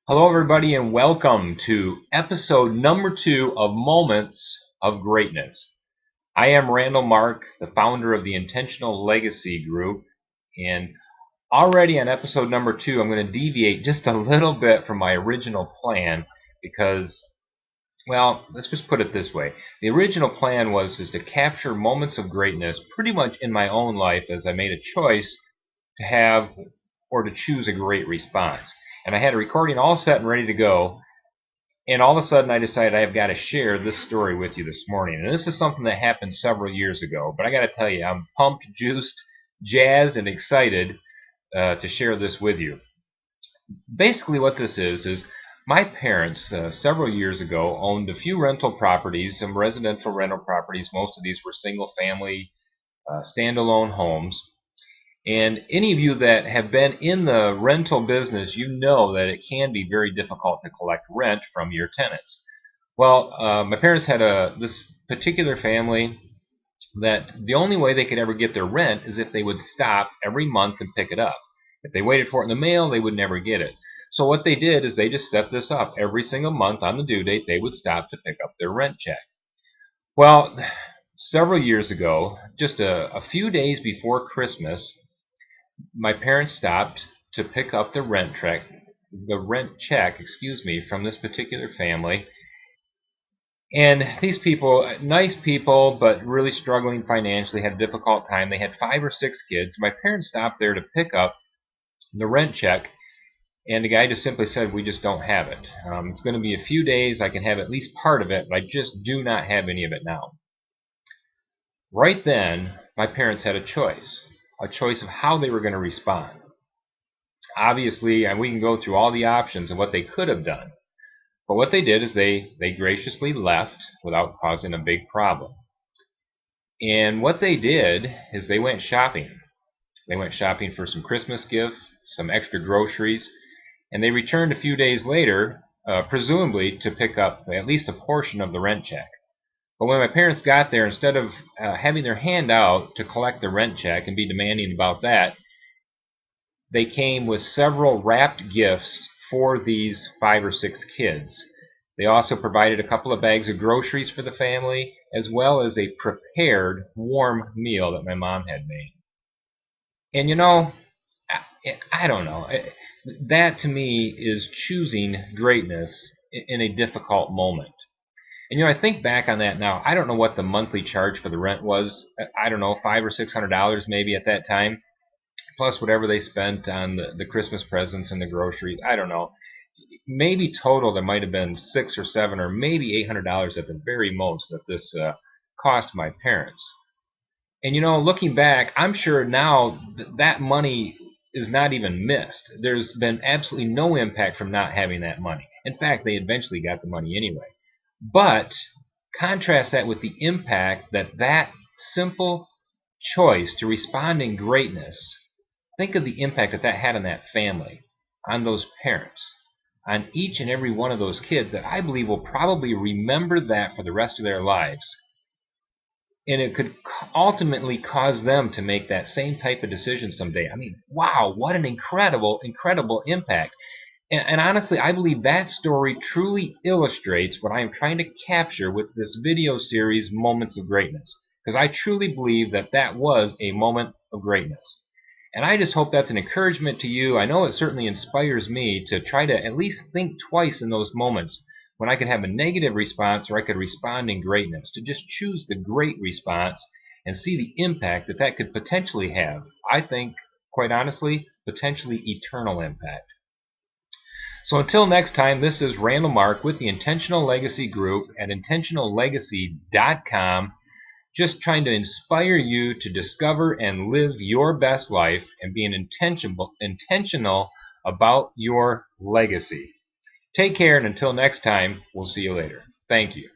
Hello, everybody, and welcome to episode number 2 of Moments of Greatness. I am Randall Mark, the founder of the Intentional Legacy Group, and already on episode number 2, I'm going to deviate just a little bit from my original plan because, well, let's just put it this way. The original plan was to capture moments of greatness pretty much in my own life as I made a choice to have or to choose a great response. And I had a recording all set and ready to go. And all of a sudden, I decided I've got to share this story with you this morning. And this is something that happened several years ago. But I got to tell you, I'm pumped, juiced, jazzed, and excited to share this with you. Basically, what this is my parents several years ago owned a few rental properties, some residential rental properties. Most of these were single-family, standalone homes. And any of you that have been in the rental business, you know that it can be very difficult to collect rent from your tenants. Well, my parents had this particular family that the only way they could ever get their rent is if they would stop every month and pick it up. If they waited for it in the mail, they would never get it. So what they did is they just set this up. Every single month on the due date, they would stop to pick up their rent check. Well, several years ago, just a few days before Christmas, my parents stopped to pick up the rent check, from this particular family. And these people, nice people, but really struggling financially, had a difficult time. They had 5 or 6 kids. My parents stopped there to pick up the rent check, and the guy just simply said, "We just don't have it. It's going to be a few days. I can have at least part of it, but I just do not have any of it now." Right then, my parents had a choice of how they were going to respond. Obviously, and we can go through all the options of what they could have done. But what they did is they graciously left without causing a big problem. And what they did is they went shopping. They went shopping for some Christmas gifts, some extra groceries, and they returned a few days later, presumably to pick up at least a portion of the rent check. But when my parents got there, instead of having their hand out to collect the rent check and be demanding about that, they came with several wrapped gifts for these 5 or 6 kids. They also provided a couple of bags of groceries for the family, as well as a prepared warm meal that my mom had made. And you know, I don't know. That to me is choosing greatness in a difficult moment. And you know, I think back on that now. I don't know what the monthly charge for the rent was. I don't know, $500 or $600 maybe at that time, plus whatever they spent on the Christmas presents and the groceries. I don't know. Maybe total there might have been $600 or $700 or maybe $800 at the very most that this cost my parents. And you know, looking back, I'm sure now that money is not even missed. There's been absolutely no impact from not having that money. In fact, they eventually got the money anyway. But contrast that with the impact that simple choice to respond in greatness. Think of the impact that had on that family, on those parents, on each and every one of those kids that I believe will probably remember that for the rest of their lives. And it could ultimately cause them to make that same type of decision someday. I mean, wow, what an incredible, incredible impact. And honestly, I believe that story truly illustrates what I am trying to capture with this video series, Moments of Greatness. Because I truly believe that was a moment of greatness. And I just hope that's an encouragement to you. I know it certainly inspires me to try to at least think twice in those moments when I could have a negative response or I could respond in greatness, to just choose the great response and see the impact that could potentially have. I think, quite honestly, potentially eternal impact. So until next time, this is Randall Mark with the Intentional Legacy Group at intentionallegacy.com. Just trying to inspire you to discover and live your best life and being intentional about your legacy. Take care, and until next time, we'll see you later. Thank you.